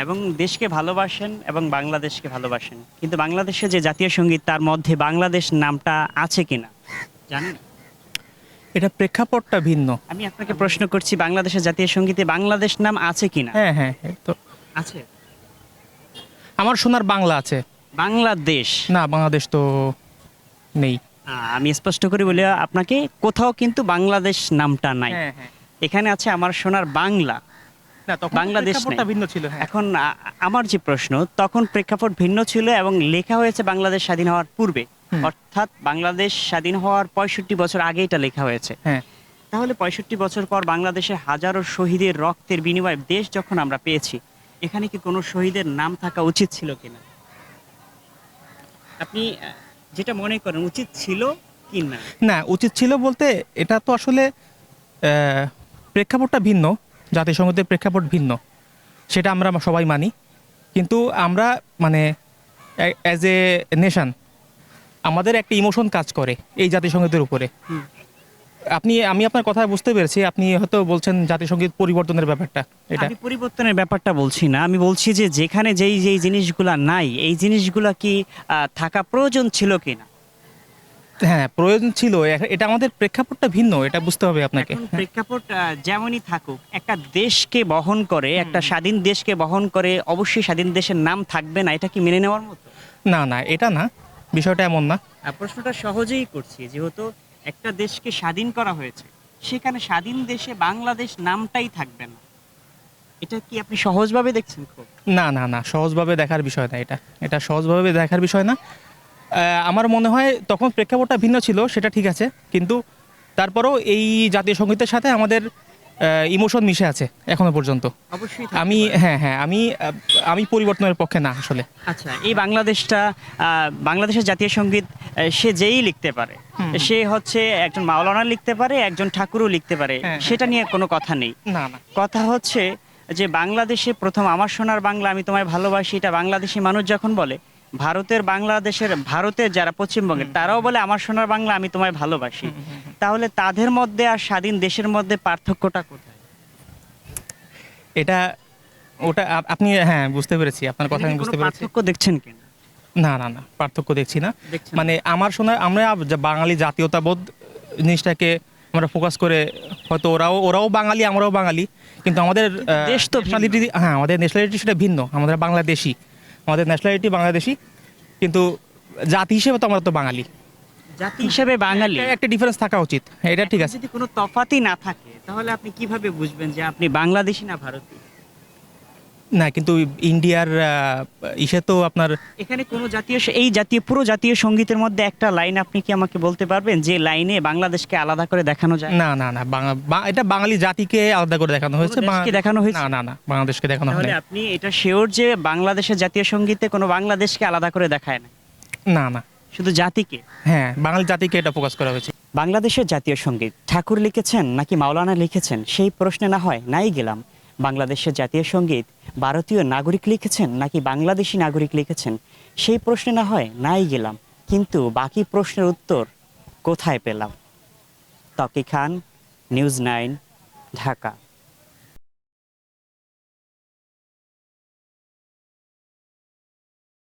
এবং দেশকে ভালোবাসেন এবং বাংলাদেশকে ভালোবাসেন, কিন্তু বাংলাদেশের যে জাতীয় সঙ্গীত তার মধ্যে বাংলাদেশ নামটা আছে কিনা জানেন? এটা প্রেক্ষাপটটা ভিন্ন। আমি আপনাকে প্রশ্ন করছি, বাংলাদেশের জাতীয় সঙ্গীতে বাংলাদেশ নাম আছে কিনা? হ্যাঁ হ্যাঁ হ্যাঁ, তো আছে। আমার শোনার বাংলা আছে। বাংলাদেশ না, বাংলাদেশ তো নেই। আমি স্পষ্ট করে বলি আপনাকে, কোথাও কিন্তু বাংলাদেশ নামটা নাই। হ্যাঁ হ্যাঁ, এখানে আছে আমার সোনার বাংলা, না তখন বাংলাদেশ প্রেক্ষাপটটা নেই। ভিন্ন ছিল। হ্যাঁ, এখন আমার যে প্রশ্ন, তখন প্রেক্ষাপট ভিন্ন ছিল এবং লেখা হয়েছে বাংলাদেশ স্বাধীন হওয়ার পূর্বে, হুম। অর্থাৎ বাংলাদেশ স্বাধীন হওয়ার 65 বছর আগে এটা লেখা হয়েছে। হ্যাঁ, তাহলে 65 বছর পর বাংলাদেশের হাজারো শহীদের রক্তের বিনিময়ে দেশ যখন আমরা পেয়েছি, এখানে কি কোনো শহীদের নাম থাকা উচিত ছিল কিনা? আপনি যেটা মনে করেন উচিত ছিল কি না? না উচিত ছিল বলতে, এটা তো আসলে প্রেক্ষাপটটা ভিন্ন, জাতিসংঘের প্রেক্ষাপট ভিন্ন, সেটা আমরা সবাই মানি। কিন্তু আমরা মানে অ্যাজ এ নেশন আমাদের একটা ইমোশন কাজ করে এই জাতিসংঘের উপরে। হুম। আমি আপনার কথা বুঝতে পেরেছি, আপনি হয়তো বলছেন জাতিসংগীত পরিবর্তনের ব্যাপারটা, এটা আমি পরিবর্তনের ব্যাপারটা বলছি না, আমি বলছি যে যেখানে যেই যেই জিনিসগুলা নাই, এই জিনিসগুলা কি থাকা প্রয়োজন ছিল কিনা? হ্যাঁ প্রয়োজন ছিল। এটা আমাদের প্রেক্ষাপটটা ভিন্ন, এটা বুঝতে হবে আপনাকে। এখন প্রেক্ষাপট যেমনই থাকুক, একটা দেশকে বহন করে, একটা স্বাধীন দেশকে বহন করে, অবশ্যই স্বাধীন দেশের নাম থাকবে না, এটা কি মেনে নেওয়ার মতো? না না, এটা না, বিষয়টা এমন না। প্রশ্নটা সহজেই করছি, যেহেতু একটা দেশকে স্বাধীন করা হয়েছে, সেখানে স্বাধীন দেশে বাংলাদেশ নামটাই থাকবে না, এটা কি আপনি সহজভাবে দেখছেন? খুব না না না, সহজভাবে দেখার বিষয় না এটা, এটা সহজভাবে দেখার বিষয় না। আমার মনে হয় তখন প্রেক্ষাপটটা ভিন্ন ছিল, সেটা ঠিক আছে, কিন্তু তারপরেও এই জাতীয় সঙ্গীতের সাথে আমাদের ইমোশন মিশে আছে এখনো পর্যন্ত। অবশ্যই থাকতে আমি পারে। হ্যাঁ হ্যাঁ, আমি পরিবর্তনের পক্ষে না আসলে। আচ্ছা, এই বাংলাদেশটা, বাংলাদেশের জাতীয় সঙ্গীত সে যেই লিখতে পারে, সে হচ্ছে একজন মাওলানা লিখতে পারে, একজন ঠাকুরও লিখতে পারে, হ্যাঁ, হ্যাঁ। সেটা নিয়ে কোনো কথা নেই। না না, কথা হচ্ছে যে বাংলাদেশে প্রথম আমার সোনার বাংলা আমি তোমায় ভালোবাসি, এটা বাংলাদেশি মানুষ যখন বলে, ভারতের যারা পশ্চিমবঙ্গের তারাও বলে আমার সোনার বাংলা আমি তোমায় ভালোবাসি, তাহলে তাদের মধ্যে আর স্বাধীন দেশের মধ্যে পার্থক্যটা কোথায়? এটা ওটা আপনি হ্যাঁ বুঝতে পেরেছি, আপনার কথা এখানে আমি কি কোনো বুঝতে পেরেছি। পার্থক্য দেখছেন কিনা? না না না, পার্থক্য দেখছি না। দেখছেন না? মানে আমার শোনা, আমরা যে বাঙালি জাতীয়তাবোধ জিনিসটাকে আমরা ফোকাস করে, হয়তো ওরাও বাঙালি আমরাও বাঙালি, কিন্তু আমাদের দেশ তো ভিন্ন। ন্যাশনালিটি, হ্যাঁ আমাদের ন্যাশনালিটি সেটা ভিন্ন, আমাদের বাংলাদেশি, আমাদের ন্যাশনালিটি বাংলাদেশি, কিন্তু জাতি হিসেবে তো আমরা তো বাঙালি। জাতি হিসেবে বাঙালি। একটা ডিফারেন্স থাকা উচিত, এটা ঠিক এখন আছে। যদি কোনো তফাতই না থাকে, তাহলে আপনি কিভাবে বুঝবেন যে আপনি বাংলাদেশি না ভারতীয়? না কিন্তু ইন্ডিয়ার ইসে তো আপনার, এখানে কোনো পুরো জাতীয় সঙ্গীতের মধ্যে একটা লাইন আপনি কি আমাকে বলতে পারবেন যে লাইনে বাংলাদেশকে আলাদা করে দেখানো যায়? না না না, এটা বাঙালি জাতিকে আলাদা করে দেখানো হয়েছে। পুরো দেশকে দেখানো হয়েছে? না না না, বাংলাদেশকে দেখানো হয় তাহলে আপনি এটা শিওর যে বাংলাদেশের জাতীয় সঙ্গীতে কোনো বাংলাদেশকে আলাদা করে দেখায় না, না না, শুধু জাতিকে? হ্যাঁ বাঙালি জাতিকে এটা ফোকাস করা হয়েছে। বাংলাদেশের জাতীয় সঙ্গীত ঠাকুর লিখেছেন নাকি মাওলানা লিখেছেন সেই প্রশ্নে না হয় নাই গেলাম। বাংলাদেশের জাতীয় সঙ্গীত ভারতীয় নাগরিক লিখেছেন নাকি বাংলাদেশি নাগরিক লিখেছেন সেই প্রশ্নে না হয় নাই গেলাম। কিন্তু বাকি প্রশ্নের উত্তর কোথায় পেলাম? তকি খান, নিউজ 9, ঢাকা।